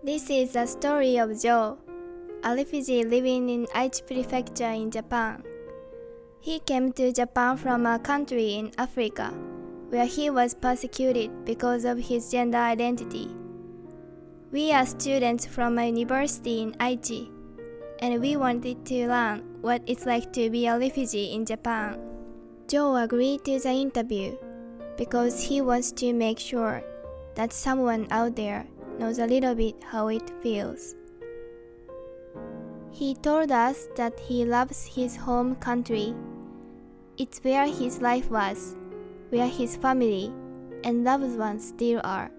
This is the story of Joe, a refugee living in Aichi Prefecture in Japan. He came to Japan from a country in Africa, where he was persecuted because of his gender identity. We are students from a university in Aichi, and we wanted to learn what it's like to be a refugee in Japan. Joe agreed to the interview because he wants to make sure that someone out there knows a little bit how it feels. He told us that he loves his home country. It's where his life was, where his family and loved ones still are.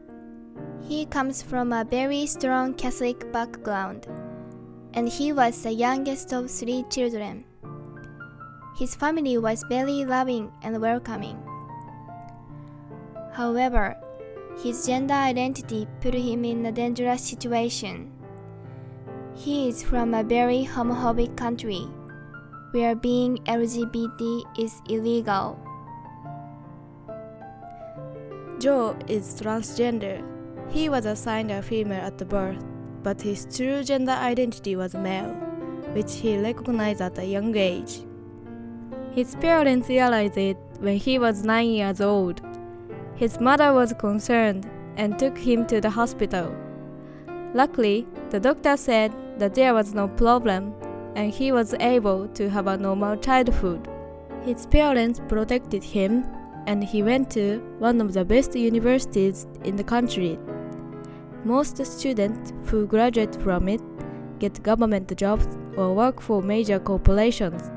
He comes from a very strong Catholic background, and he was the youngest of 3 children. His family was very loving and welcoming. However, his gender identity put him in a dangerous situation. He is from a very homophobic country, where being LGBT is illegal. Joe is transgender. He was assigned a female at birth, but his true gender identity was male, which he recognized at a young age. His parents realized it when he was 9 years old. His mother was concerned and took him to the hospital. Luckily, the doctor said that there was no problem and he was able to have a normal childhood. His parents protected him and he went to one of the best universities in the country. Most students who graduate from it get government jobs or work for major corporations.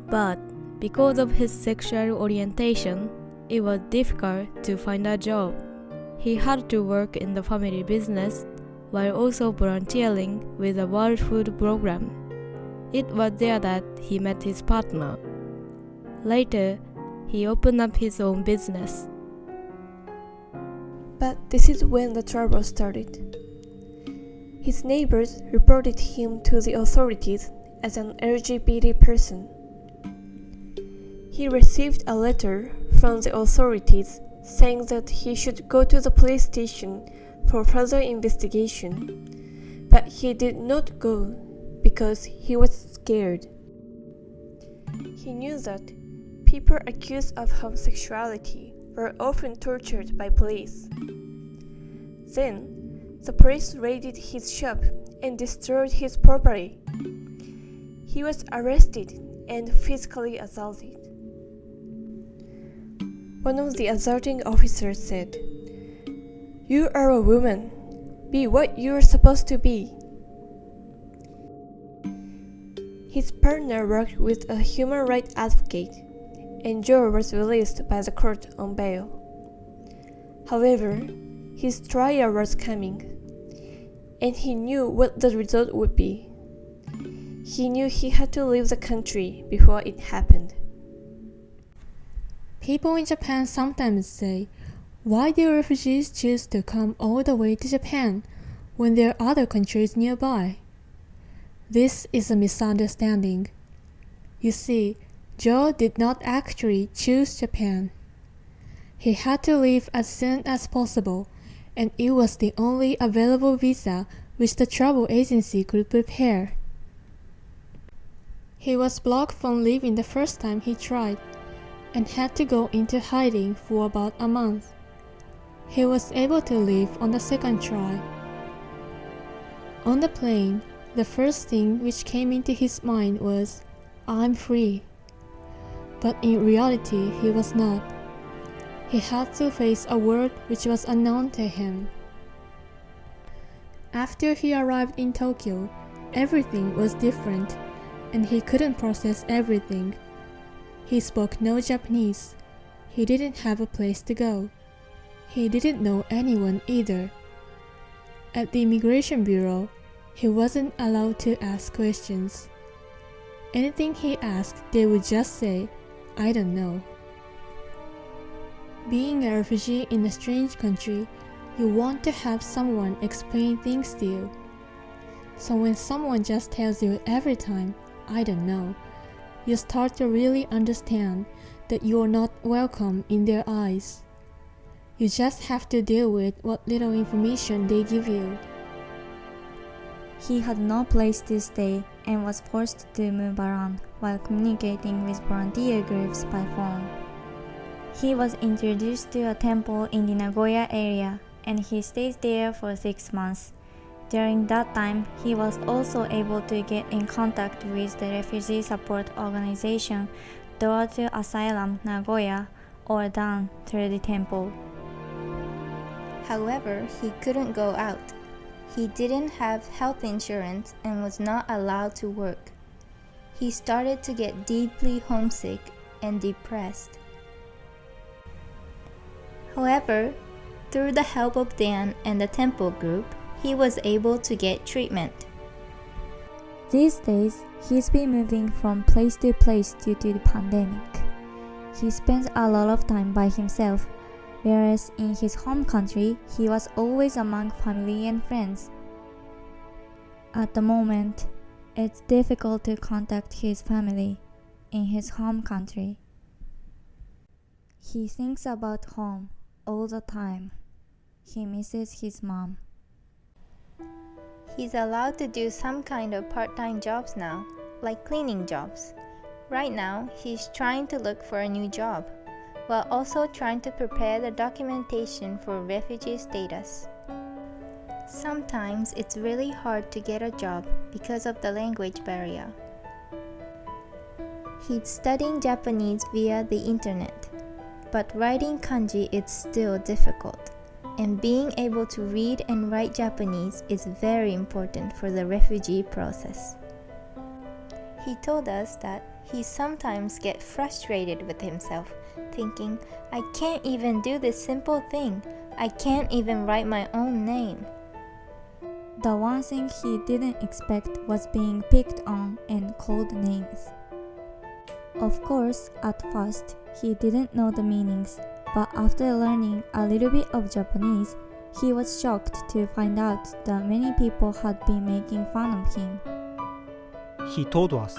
But because of his sexual orientation, it was difficult to find a job. He had to work in the family business while also volunteering with the World Food Program. It was there that he met his partner. Later, he opened up his own business. But this is when the trouble started. His neighbors reported him to the authorities as an LGBT person. He received a letter from the authorities saying that he should go to the police station for further investigation, but he did not go because he was scared. He knew that people accused of homosexuality were often tortured by police. Then, the police raided his shop and destroyed his property. He was arrested and physically assaulted. One of the assaulting officers said, "You are a woman. Be what you are supposed to be." His partner worked with a human rights advocate, and Joe was released by the court on bail. However, his trial was coming, and he knew what the result would be. He knew he had to leave the country before it happened. People in Japan sometimes say, "Why do refugees choose to come all the way to Japan when there are other countries nearby?" This is a misunderstanding. You see, Joe did not actually choose Japan. He had to leave as soon as possible, and it was the only available visa which the travel agency could prepare. He was blocked from leaving the first time he tried, and had to go into hiding for about a month. He was able to leave on the second try. On the plane, the first thing which came into his mind was, "I'm free." But in reality, he was not. He had to face a world which was unknown to him. After he arrived in Tokyo, everything was different, and he couldn't process everything. He spoke no Japanese. He didn't have a place to go. He didn't know anyone either. At the immigration bureau, he wasn't allowed to ask questions. Anything he asked, they would just say, "I don't know." Being a refugee in a strange country, you want to have someone explain things to you. So when someone just tells you every time, "I don't know," you start to really understand that you are not welcome in their eyes. You just have to deal with what little information they give you. He had no place to stay and was forced to move around while communicating with volunteer groups by phone. He was introduced to a temple in the Nagoya area and he stayed there for 6 months. During that time, he was also able to get in contact with the refugee support organization Door to Asylum Nagoya or DAN through the temple. However, he couldn't go out. He didn't have health insurance and was not allowed to work. He started to get deeply homesick and depressed. However, through the help of Dan and the temple group, he was able to get treatment. These days, he's been moving from place to place due to the pandemic. He spends a lot of time by himself, whereas in his home country, he was always among family and friends. At the moment, it's difficult to contact his family in his home country. He thinks about home all the time. He misses his mom. He's allowed to do some kind of part-time jobs now, like cleaning jobs. Right now, he's trying to look for a new job, while also trying to prepare the documentation for refugee status. Sometimes it's really hard to get a job because of the language barrier. He's studying Japanese via the internet, but writing kanji is still difficult. And being able to read and write Japanese is very important for the refugee process. He told us that he sometimes gets frustrated with himself, thinking, I can't even do this simple thing. I can't even write my own name. The one thing he didn't expect was being picked on and called names. Of course, at first, he didn't know the meanings. But after learning a little bit of Japanese, he was shocked to find out that many people had been making fun of him. He told us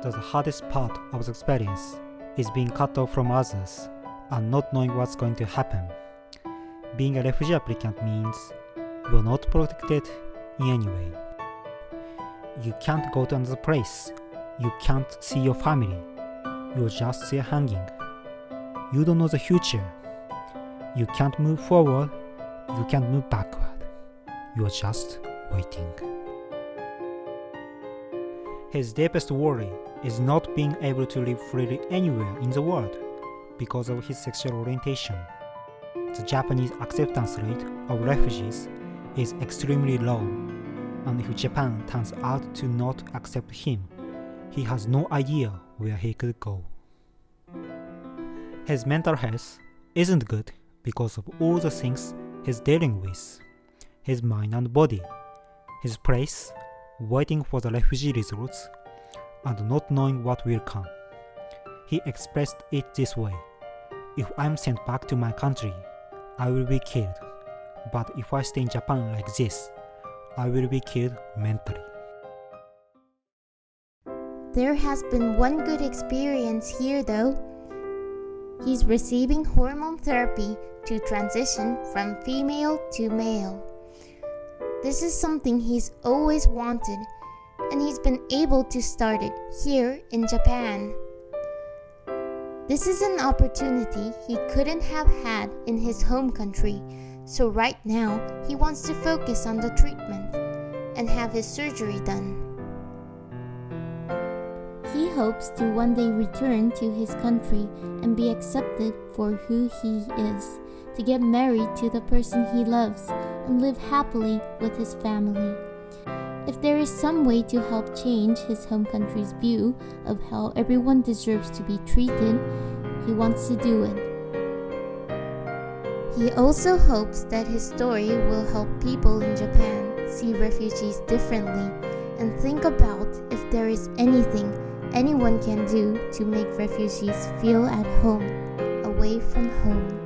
that the hardest part of the experience is being cut off from others and not knowing what's going to happen. Being a refugee applicant means you are not protected in any way. You can't go to another place. You can't see your family. You're just there hanging. You don't know the future. You can't move forward. You can't move backward. You're just waiting. His deepest worry is not being able to live freely anywhere in the world because of his sexual orientation. The Japanese acceptance rate of refugees is extremely low, and if Japan turns out to not accept him, he has no idea where he could go. His mental health isn't good because of all the things he's dealing with, his mind and body, his place, waiting for the refugee results, and not knowing what will come. He expressed it this way: if I'm sent back to my country, I will be killed, but if I stay in Japan like this, I will be killed mentally. There has been one good experience here though. He's receiving hormone therapy to transition from female to male. This is something he's always wanted, and he's been able to start it here in Japan. This is an opportunity he couldn't have had in his home country, so right now he wants to focus on the treatment and have his surgery done. He hopes to one day return to his country and be accepted for who he is, to get married to the person he loves, and live happily with his family. If there is some way to help change his home country's view of how everyone deserves to be treated, he wants to do it. He also hopes that his story will help people in Japan see refugees differently and think about if there is anything anyone can do to make refugees feel at home, away from home.